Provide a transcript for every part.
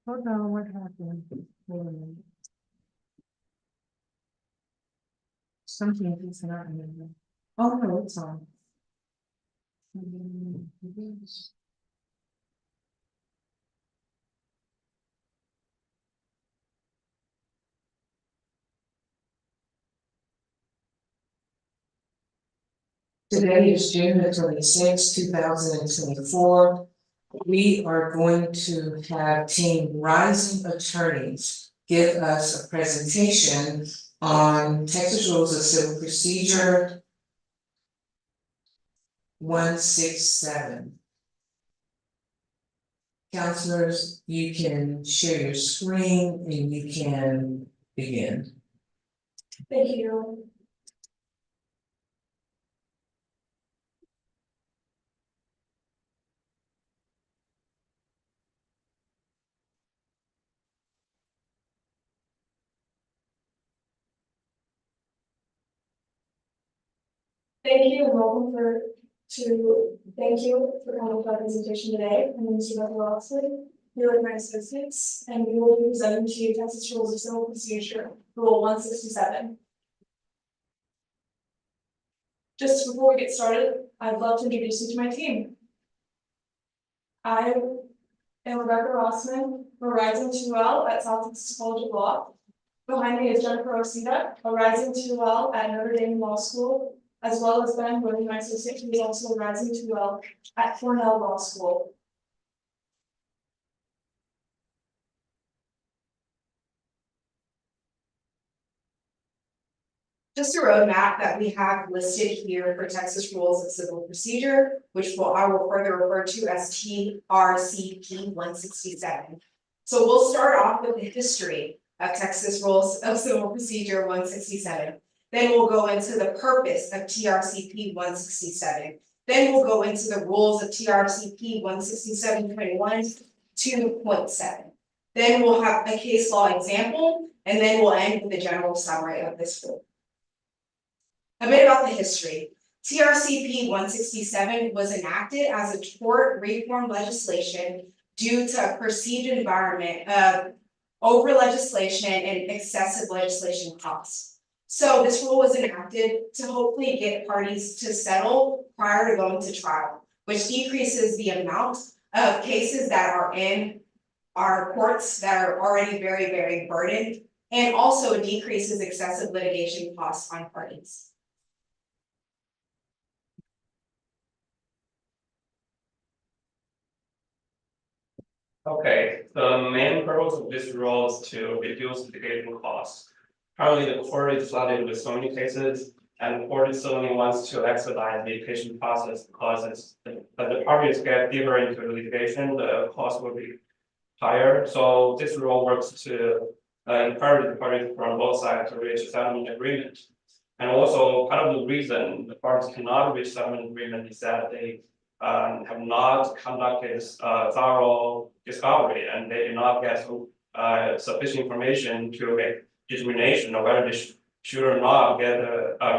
Hold on, what happened? Something is not in there. Oh, no, it's on. Today is June the 26th, 2024. We are going to have Team Rising Attorneys give us a presentation on Texas Rules of Civil Procedure 167. Counselors, you can share your screen and you can begin. Thank you. Thank you and welcome thank you for coming to our presentation today. My name is Rebecca Roxley, here with my associates, and we will be presenting to you Texas Rules of Civil Procedure, Rule 167. Just before we get started, I'd love to introduce you to my team. I am Rebecca Rossman, a rising 2L at South Texas College of Law. Behind me is Jennifer Osita, a rising 2L at Notre Dame Law School, as well as Ben Woody, my associate, who is also a rising 2L at Cornell Law School. Just a roadmap that we have listed here for Texas Rules of Civil Procedure, which I will further refer to as TRCP 167. So we'll start off with the history of Texas Rules of Civil Procedure 167. Then we'll go into the purpose of TRCP 167. Then we'll go into the rules of TRCP 167.1 2.7. Then we'll have a case law example, and then we'll end with a general summary of this rule. A bit about the history. TRCP 167 was enacted as a tort reform legislation due to a perceived environment of over legislation and excessive legislation costs. So this rule was enacted to hopefully get parties to settle prior to going to trial, which decreases the amount of cases that are in our courts that are already very, very burdened, and also decreases excessive litigation costs on parties. Okay, the main purpose of this rule is to reduce litigation costs. Currently, the court is flooded with so many cases, and the court suddenly wants to expedite the litigation process because as the parties get deeper into the litigation, the cost will be higher. So this rule works to encourage the parties from both sides to reach a settlement agreement. And also, part of the reason the parties cannot reach settlement agreement is that they have not conducted thorough discovery, and they do not get sufficient information to make determination of whether they should or not get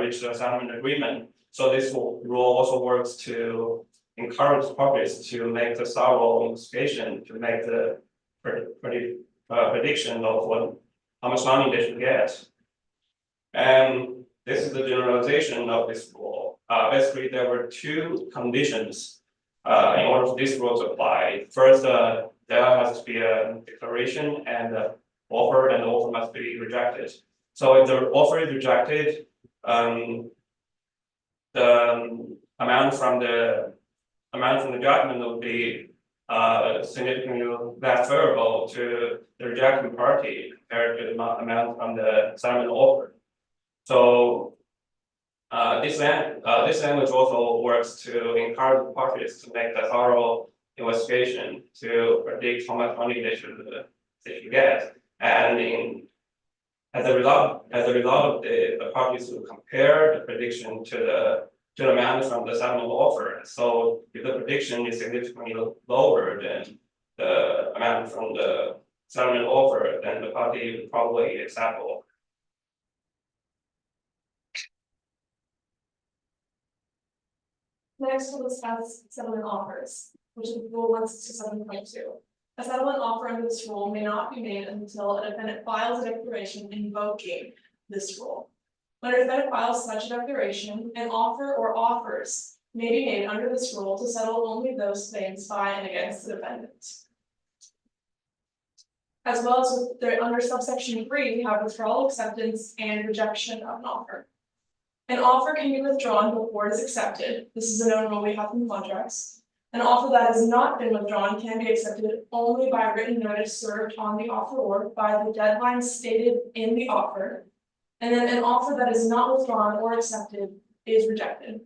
reach a settlement agreement. So this rule also works to encourage parties to make the thorough investigation, to make the prediction of how much money they should get. And this is the generalization of this rule. Basically, there were two conditions in order for this rule to apply. First, there has to be a declaration and an offer, and the offer must be rejected. So if the offer is rejected, the amount from the judgment will be significantly less favorable to the rejecting party compared to the amount from the settlement offer. So this language also works to encourage the parties to make the thorough investigation to predict how much money they should get, and as a result of the parties will compare the prediction to the amount from the settlement offer. So if the prediction is significantly lower than the amount from the settlement offer, then the party will probably accept the offer. Next, we'll discuss settlement offers, which is Rule 167.2. A settlement offer under this rule may not be made until a defendant files a declaration invoking this rule. When a defendant files such a declaration, an offer or offers may be made under this rule to settle only those claims by and against the defendant. As well as with the under subsection 3, we have withdrawal, acceptance, and rejection of an offer. An offer can be withdrawn before it is accepted. This is a known rule we have in contracts. An offer that has not been withdrawn can be accepted only by written notice served on the offeror by the deadline stated in the offer. And then an offer that is not withdrawn or accepted is rejected.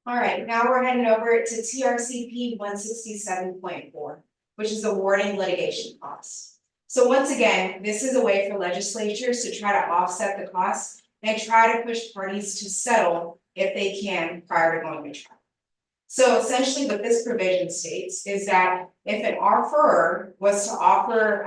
All right, now we're heading over to TRCP 167.4, which is awarding litigation costs. So once again, this is a way for legislatures to try to offset the costs and try to push parties to settle if they can prior to going to trial. So essentially what this provision states is that if an offeror was to offer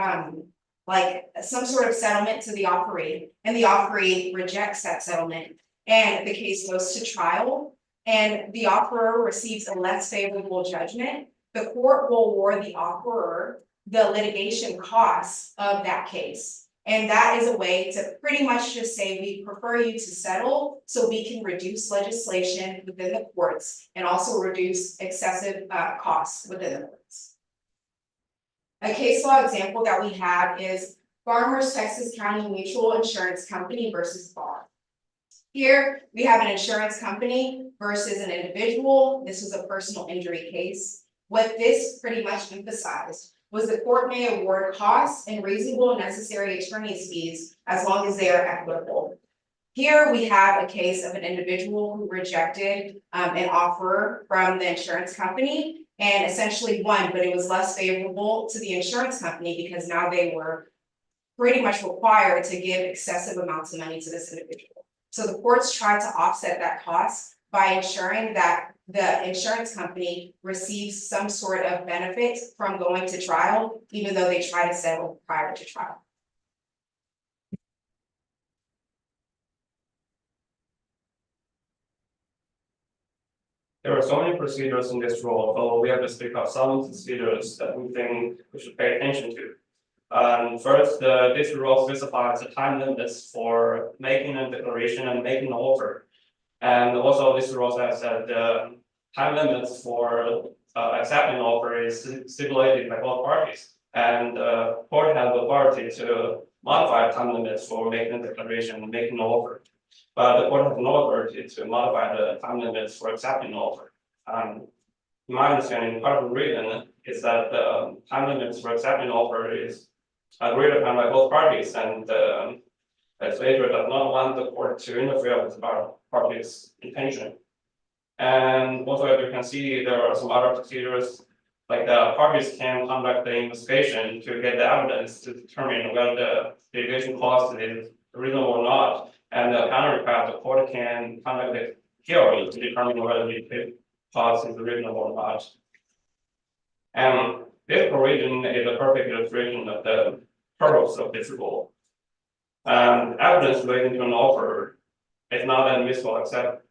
like some sort of settlement to the offeree, and the offeree rejects that settlement, and the case goes to trial, and the offeror receives a less favorable judgment, the court will award the offeror the litigation costs of that case. And that is a way to pretty much just say, we prefer you to settle so we can reduce legislation within the courts and also reduce excessive costs within the courts. A case law example that we have is Farmers Texas County Mutual Insurance Company versus Barr. Here, we have an insurance company versus an individual. This was a personal injury case. What this pretty much emphasized was the court may award costs and reasonable and necessary attorney's fees as long as they are equitable. Here we have a case of an individual who rejected an offer from the insurance company and essentially won, but it was less favorable to the insurance company because now they were pretty much required to give excessive amounts of money to this individual. So the courts tried to offset that cost by ensuring that the insurance company receives some sort of benefit from going to trial, even though they try to settle prior to trial. There are so many procedures in this rule, so we have to speak of some procedures that we think we should pay attention to. First, this rule specifies the time limits for making a declaration and making an offer. And also this rule says that the time limits for accepting an offer is stipulated by both parties. And the court has the authority to modify time limits for making a declaration and making an offer. But the court has no authority to modify the time limits for accepting an offer. In my understanding, part of the reason is that the time limits for accepting an offer is agreed upon by both parties, and the legislature does not want the court to interfere with the parties' intention. And also, as you can see, there are some other procedures, like the parties can conduct the investigation to get the evidence to determine whether the litigation cost is reasonable or not. And the counterpart, the court can conduct the hearing to determine whether the litigation cost is reasonable or not. And this provision is a perfect illustration of the purpose of this rule. Evidence relating to an offer is not admissible except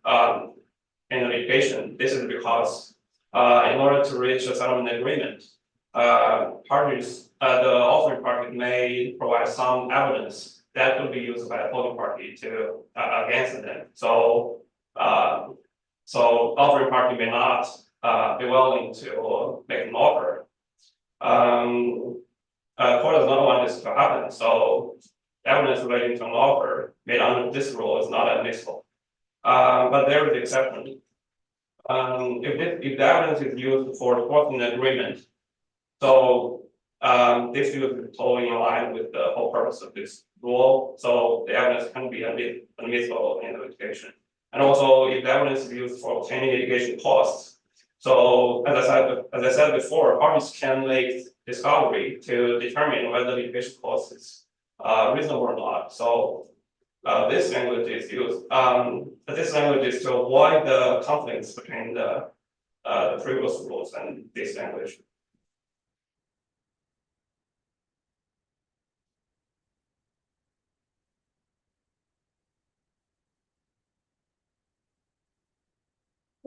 in litigation. This is because in order to reach a settlement agreement, parties, the offering party may provide some evidence that will be used by the opposing party to against them. So, offering party may not be willing to make an offer. Court does not want this to happen, so evidence relating to an offer made under this rule is not admissible. But there is the exception. If the evidence is used for enforcing an agreement, so this use is totally in line with the whole purpose of this rule. So the evidence can be admissible in the litigation. And also, if the evidence is used for obtaining litigation costs, so as I said before, parties can make discovery to determine whether litigation cost is reasonable or not. So this language is used. This language is to avoid the conflicts between the previous rules and this language.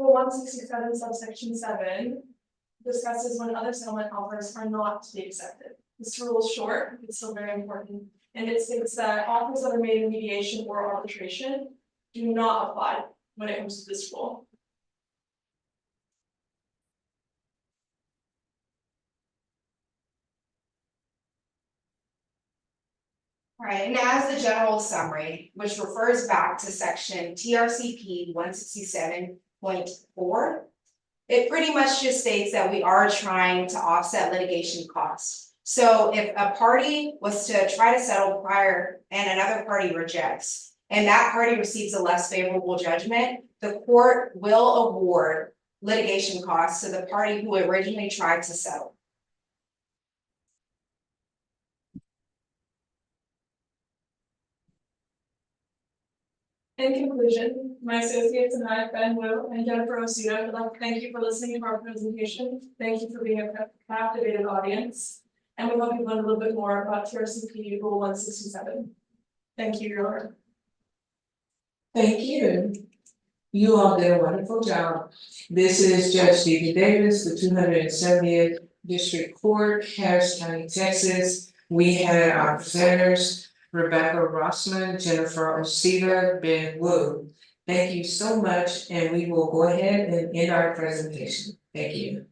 Rule 167 subsection 7 discusses when other settlement offers are not to be accepted. This rule is short, it's still very important, and it states that offers that are made in mediation or arbitration do not apply when it comes to this rule. Alright, and as the general summary, which refers back to section TRCP 167.4. It pretty much just states that we are trying to offset litigation costs. So if a party was to try to settle prior and another party rejects, and that party receives a less favorable judgment, the court will award litigation costs to the party who originally tried to settle. In conclusion, my associates and I, Ben Wu and Jennifer Osuda, would like to thank you for listening to our presentation. Thank you for being a captivated audience. And we hope you learned a little bit more about TRCP Rule 167. Thank you, Your Honor. Thank you. You all did a wonderful job. This is Judge Stephen Davis, the 270th District Court, Harris County, Texas. We had our presenters, Rebecca Rossman, Jennifer Osuda, Ben Wu. Thank you so much, and we will go ahead and end our presentation. Thank you.